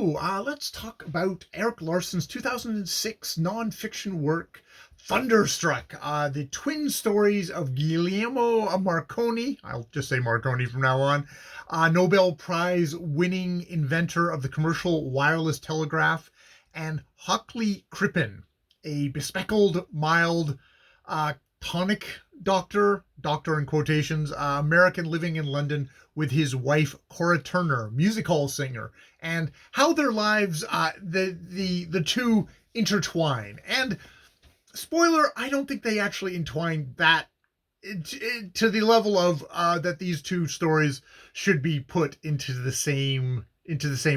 So let's talk about Eric Larson's 2006 nonfiction work, Thunderstruck, the twin stories of Guglielmo Marconi. I'll just say Marconi from now on, Nobel Prize winning inventor of the commercial wireless telegraph, and Hawley Crippen, a bespectacled, mild, tonic doctor in quotations, American living in London with his wife Cora Turner, music hall singer, and how their lives, the two intertwine. And spoiler, I don't think they actually entwine that to the level of that these two stories should be put into the same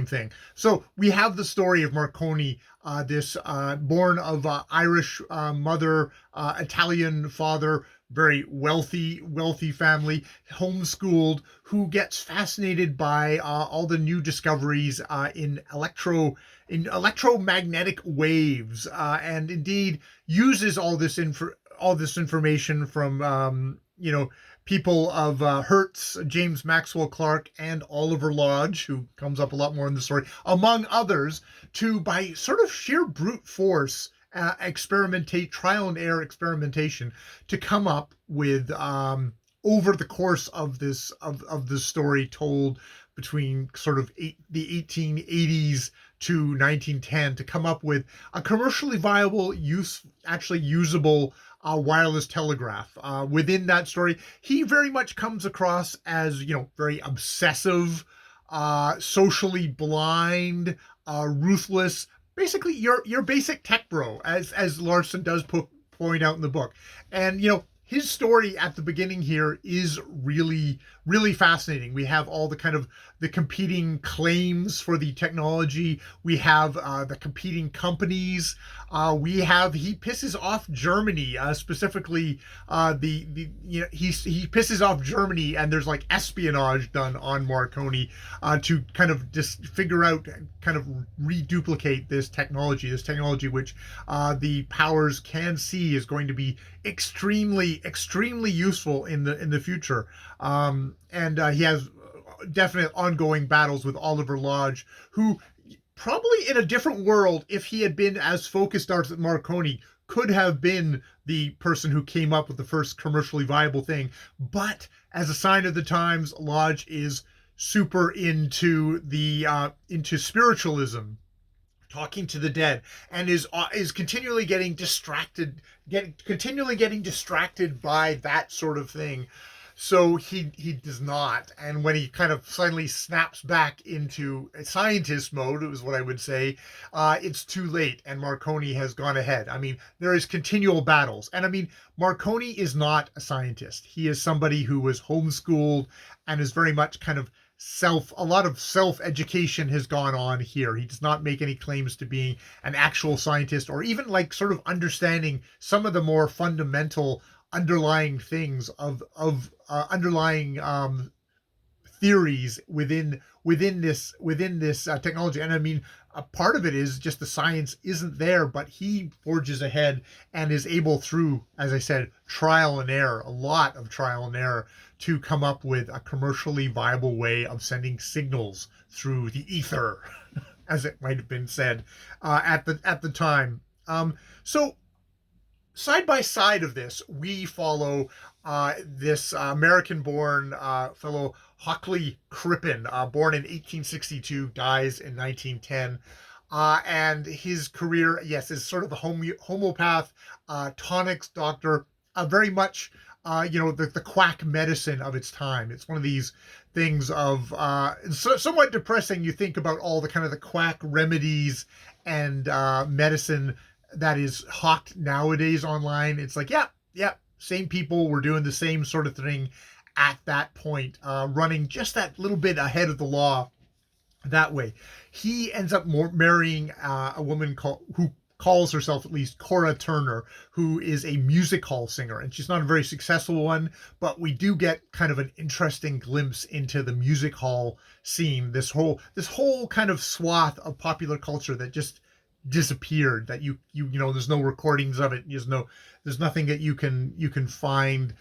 thing. So we have the story of Marconi, this born of Irish mother, Italian father, very wealthy family, homeschooled, who gets fascinated by all the new discoveries in electromagnetic waves, and indeed uses all this information from people of Hertz, James Maxwell Clark, and Oliver Lodge, who comes up a lot more in the story, among others, to, by sort of sheer brute force, trial and error experimentation, to come up with, over the course of the story told between sort of the 1880s to 1910, to come up with a commercially viable, actually usable wireless telegraph. Within that story, he very much comes across as, very obsessive, socially blind, ruthless, basically your basic tech bro, as Larson does point out in the book. And his story at the beginning here is really, really fascinating. We have all the kind of the competing claims for the technology. We have the competing companies. He pisses off Germany, specifically he pisses off Germany, and there's like espionage done on Marconi to kind of just figure out, kind of reduplicate this technology which the powers can see is going to be extremely useful in the future. And he has definite ongoing battles with Oliver Lodge, who probably in a different world, if he had been as focused as Marconi, could have been the person who came up with the first commercially viable thing. But as a sign of the times, Lodge is super into spiritualism, talking to the dead, and is continually getting distracted by that sort of thing. So he does not. And when he kind of suddenly snaps back into a scientist mode, is what I would say, it's too late, and Marconi has gone ahead. I mean, there is continual battles. And I mean, Marconi is not a scientist. He is somebody who was homeschooled and is very much kind of a lot of self-education has gone on here. He does not make any claims to being an actual scientist, or even like sort of understanding some of the more fundamental underlying things of underlying theories within this technology. And I mean, a part of it is just the science isn't there, but he forges ahead and is able, through, as I said, a lot of trial and error, to come up with a commercially viable way of sending signals through the ether, as it might have been said at the time. So side by side of this, we follow this American-born fellow, Hawley Crippen, born in 1862, dies in 1910. And his career, yes, is sort of a homeopath, tonics doctor, very much, the quack medicine of its time. It's one of these things of somewhat depressing. You think about all the kind of the quack remedies and medicine that is hawked nowadays online. It's like, yeah, same people were doing the same sort of thing at that point, running just that little bit ahead of the law that way. He ends up marrying a woman who calls herself, at least, Cora Turner, who is a music hall singer, and she's not a very successful one, but we do get kind of an interesting glimpse into the music hall scene, this whole kind of swath of popular culture that just disappeared, that there's no recordings of it, there's nothing that you can find.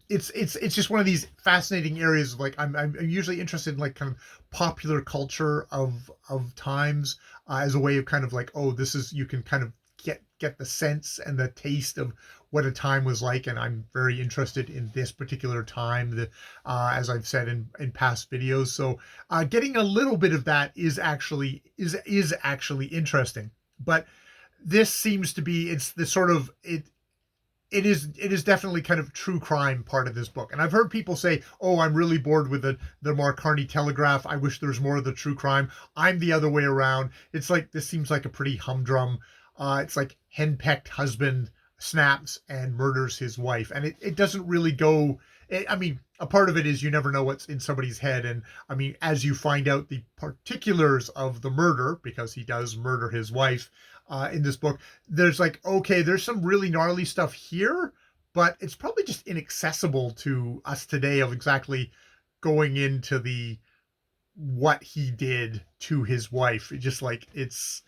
It's just one of these fascinating areas. Like I'm usually interested in like kind of popular culture of times, as a way of kind of like, oh, this is, you can kind of get the sense and the taste of what a time was like. And I'm very interested in this particular time, as I've said in past videos. So getting a little bit of that is actually interesting. But this seems to be, it's the sort of it is definitely kind of true crime part of this book. And I've heard people say, "Oh, I'm really bored with the Marconi Telegraph. I wish there was more of the true crime." I'm the other way around. It's like, this seems like a pretty humdrum. It's like henpecked husband snaps and murders his wife, and it doesn't really go. I mean, a part of it is you never know what's in somebody's head, and I mean, as you find out the particulars of the murder, because he does murder his wife in this book, there's like, okay, there's some really gnarly stuff here, but it's probably just inaccessible to us today of exactly going into the what he did to his wife. It just like, it's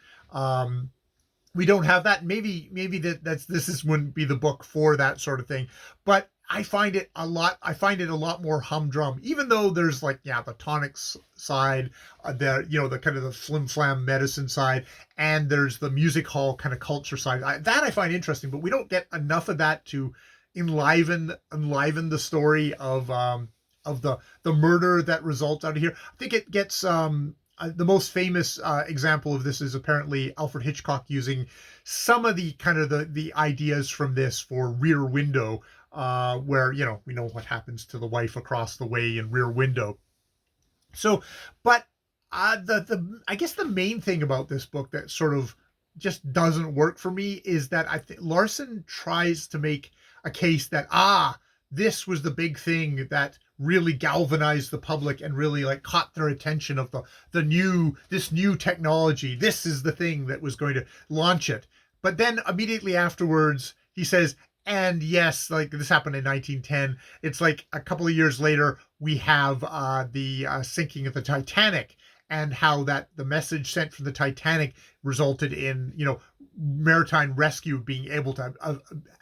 we don't have that. Maybe this is wouldn't be the book for that sort of thing. But I find it a lot more humdrum, even though there's like, yeah, the tonics side, the kind of the flim flam medicine side, and there's the music hall kind of culture side. That I find interesting, but we don't get enough of that to enliven the story of the murder that results out of here. I think it gets the most famous example of this is apparently Alfred Hitchcock using some of the kind of the ideas from this for Rear Window, where we know what happens to the wife across the way in Rear Window. So, but the I guess the main thing about this book that sort of just doesn't work for me is that I think Larson tries to make a case that this was the big thing that really galvanized the public and really like caught their attention of this new technology. This is the thing that was going to launch it. But then immediately afterwards, he says, and yes, like this happened in 1910. It's like a couple of years later, we have the sinking of the Titanic, and how that the message sent from the Titanic resulted in, maritime rescue being able to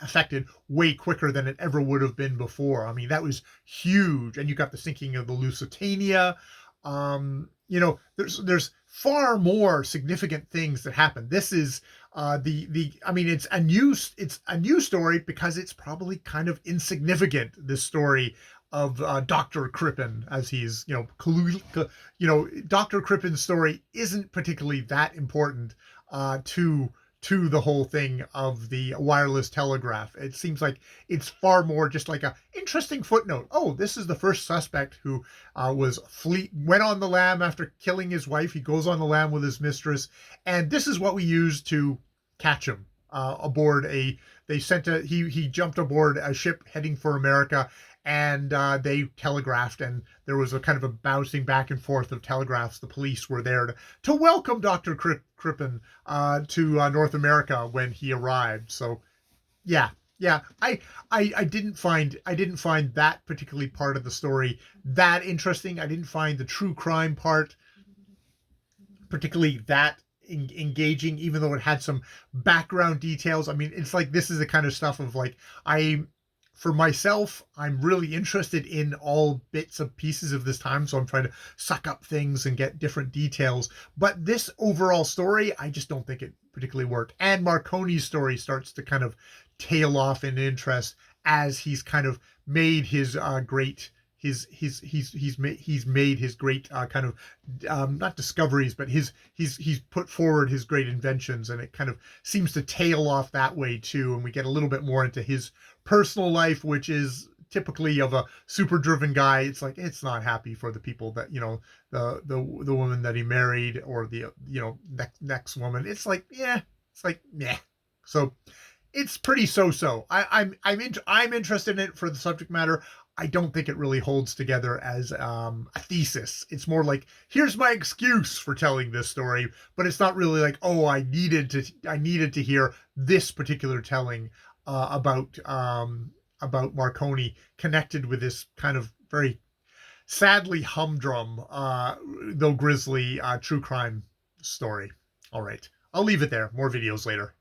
affected way quicker than it ever would have been before. I mean, that was huge. And you got the sinking of the Lusitania. There's far more significant things that happen. This is I mean, it's a new story because it's probably kind of insignificant, this story of Dr. Crippen, as he's, Dr. Crippen's story isn't particularly that important to the whole thing of the wireless telegraph. It seems like it's far more just like a interesting footnote. Oh, this is the first suspect who went on the lam after killing his wife. He goes on the lam with his mistress, and this is what we used to catch him aboard he jumped aboard a ship heading for America, and they telegraphed, and there was a kind of a bouncing back and forth of telegraphs. The police were there to welcome Dr. Crippen to North America when he arrived. So, yeah, I didn't find that particularly part of the story that interesting. I didn't find the true crime part particularly that engaging, even though it had some background details. I mean, it's like, this is the kind of stuff of like, for myself, I'm really interested in all bits and pieces of this time, so I'm trying to suck up things and get different details. But this overall story, I just don't think it particularly worked. And Marconi's story starts to kind of tail off in interest as he's kind of made his great he's made his great kind of not discoveries, but he's put forward his great inventions, and it kind of seems to tail off that way too. And we get a little bit more into his personal life, which is typically of a super driven guy. It's like, it's not happy for the people that, the woman that he married, or the next woman. It's like, yeah, so it's pretty so-so. I'm interested in it for the subject matter. I don't think it really holds together as a thesis. It's more like, here's my excuse for telling this story, but it's not really like, oh, I needed to hear this particular telling about Marconi connected with this kind of very sadly humdrum, though grisly, true crime story. All right. I'll leave it there. More videos later.